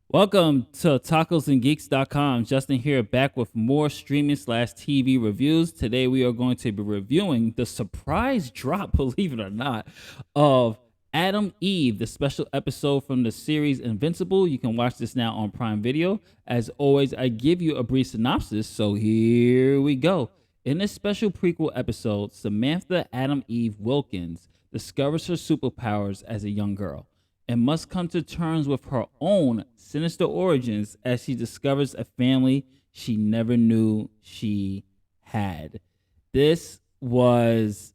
Welcome to tacosandgeeks.com. Justin here, back with more streaming slash TV reviews. Today we are going to be reviewing the surprise drop, believe it or not, of Atom Eve, the special episode from the series Invincible. You can watch this now on Prime Video. As always, I give you a brief synopsis, so here we go. In this special prequel episode, Samantha Atom Eve Wilkins discovers her superpowers as a young girl and must come to terms with her own sinister origins as she discovers a family she never knew she had. This was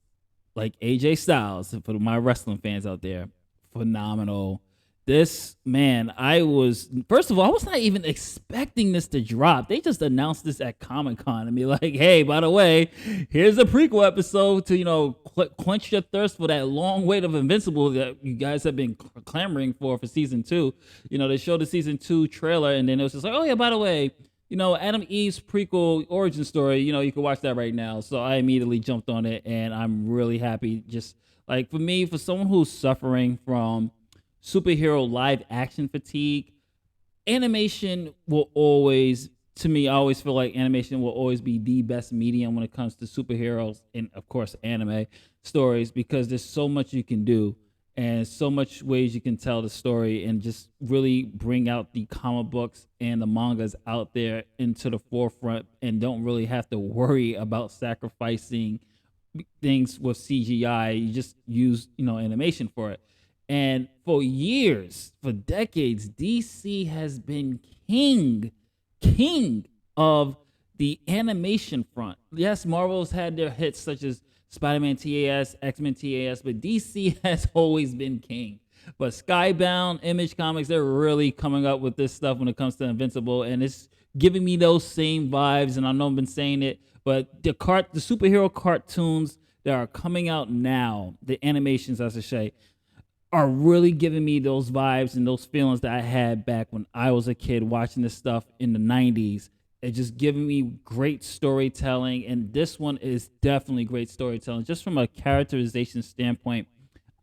like AJ Styles, for my wrestling fans out there, phenomenal. This, man, first of all, I was not even expecting this to drop. They just announced this at Comic-Con and be like, hey, by the way, here's a prequel episode to, quench your thirst for that long wait of Invincible that you guys have been clamoring for season 2. They showed the season 2 trailer, and then it was just like, oh yeah, by the way, Atom Eve's prequel origin story, you can watch that right now. So I immediately jumped on it, and I'm really happy. Just like for someone who's suffering from superhero live action fatigue, animation will always, to me, I always feel like animation will always be the best medium when it comes to superheroes and, of course, anime stories, because there's so much you can do and so much ways you can tell the story and just really bring out the comic books and the mangas out there into the forefront, and don't really have to worry about sacrificing things with CGI. You just use, animation for it. And for years, for decades, DC has been king of the animation front. Yes, Marvel's had their hits such as Spider-Man TAS, X-Men TAS, but DC has always been king. But Skybound, Image Comics, they're really coming up with this stuff when it comes to Invincible, and it's giving me those same vibes. And I know I've been saying it, but the superhero cartoons that are coming out now, the animations, I should say, are really giving me those vibes and those feelings that I had back when I was a kid watching this stuff in the 90s. It's just giving me great storytelling, and this one is definitely great storytelling. Just from a characterization standpoint,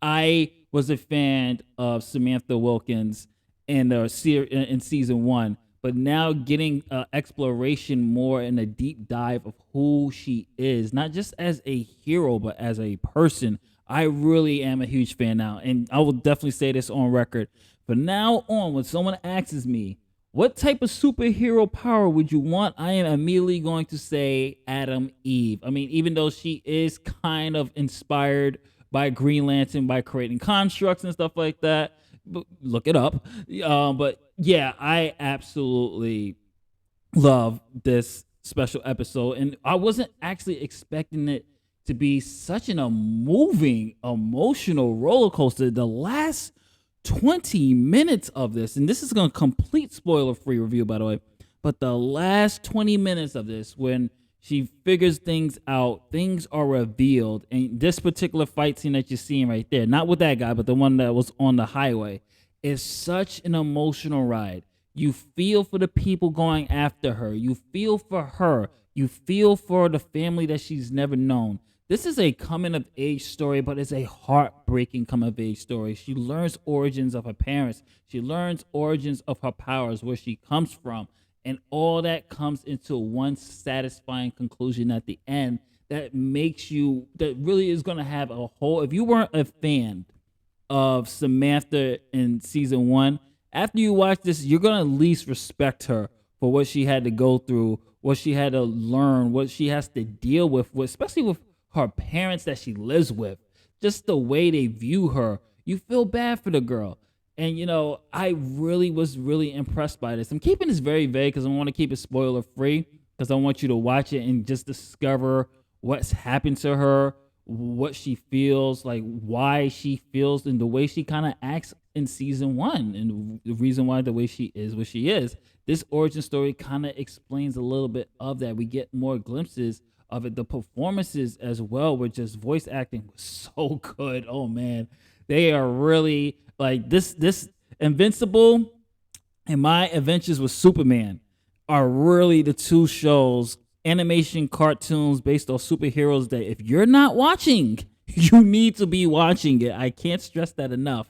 I was a fan of Samantha Wilkins in season 1, but now getting exploration more and a deep dive of who she is, not just as a hero, but as a person. I really am a huge fan now, and I will definitely say this on record. From now on, when someone asks me, what type of superhero power would you want? I am immediately going to say Atom Eve. I mean, even though she is kind of inspired by Green Lantern by creating constructs and stuff like that, but look it up. But yeah, I absolutely love this special episode, and I wasn't actually expecting it to be such a moving, emotional roller coaster. The last 20 minutes of this, and this is going to complete spoiler-free review, by the way, but the last 20 minutes of this, when she figures things out, things are revealed, and this particular fight scene that you're seeing right there, not with that guy, but the one that was on the highway, is such an emotional ride. You feel for the people going after her. You feel for her. You feel for the family that she's never known. This is a coming-of-age story, but it's a heartbreaking coming-of-age story. She learns origins of her parents. She learns origins of her powers, where she comes from. And all that comes into one satisfying conclusion at the end that really is going to have a whole... If you weren't a fan of Samantha in season 1, after you watch this, you're going to at least respect her for what she had to go through, what she had to learn, what she has to deal with especially with her parents that she lives with, just the way they view her. You feel bad for the girl. And, I was really impressed by this. I'm keeping this very vague because I want to keep it spoiler free, because I want you to watch it and just discover what's happened to her, what she feels, like why she feels, and the way she kind of acts in season 1, and the reason why the way she is what she is. This origin story kind of explains a little bit of that. We get more glimpses of it. The performances as well, with just voice acting, was so good. Oh man, they are really like this Invincible and My Adventures with Superman are really the two shows, animation cartoons based on superheroes, that if you're not watching, you need to be watching it. I can't stress that enough.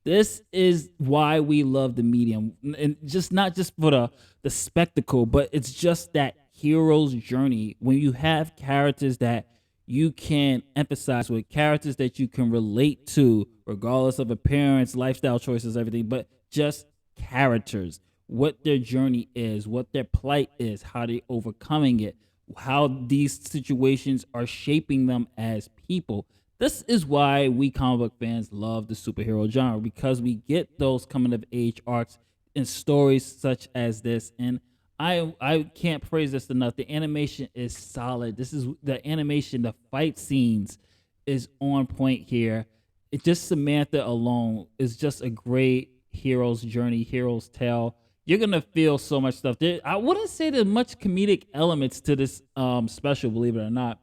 This is why we love the medium, and just not just for the spectacle, but it's just that hero's journey. When you have characters that you can emphasize with, characters that you can relate to, regardless of appearance, lifestyle choices, everything, but just characters, what their journey is, what their plight is, how they overcoming it, how these situations are shaping them as people. This is why we comic book fans love the superhero genre, because we get those coming of age arcs in stories such as this. And I can't praise this enough. The animation is solid. This is the animation, the fight scenes is on point here. It just Samantha alone is just a great hero's journey, hero's tale. You're gonna feel so much stuff. I wouldn't say there's much comedic elements to this special, believe it or not.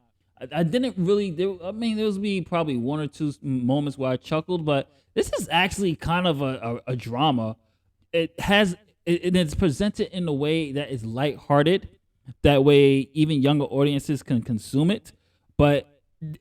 I didn't really. I mean, there was be probably one or two moments where I chuckled, but this is actually kind of a drama. It has and it's presented in a way that is lighthearted. That way, even younger audiences can consume it. But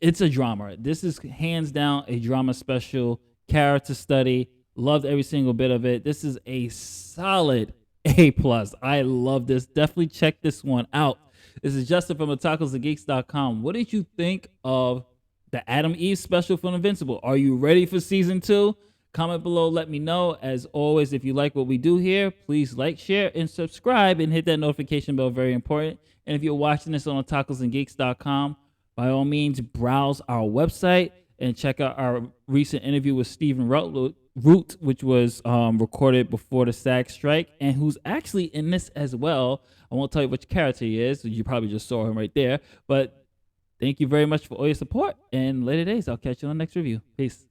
it's a drama. This is hands down a drama special, character study. Loved every single bit of it. This is a solid A+. I love this. Definitely check this one out. This is Justin from otakusandgeeks.com. What did you think of the Atom Eve special from Invincible? Are you ready for season 2? Comment below, let me know. As always, if you like what we do here, please like, share, and subscribe, and hit that notification bell. Very important. And if you're watching this on otakusandgeeks.com, by all means, browse our website and check out our recent interview with Stephen Root, which was recorded before the SAG strike, and who's actually in this as well. I won't tell you which character he is. You probably just saw him right there. But thank you very much for all your support. And later days, I'll catch you on the next review. Peace.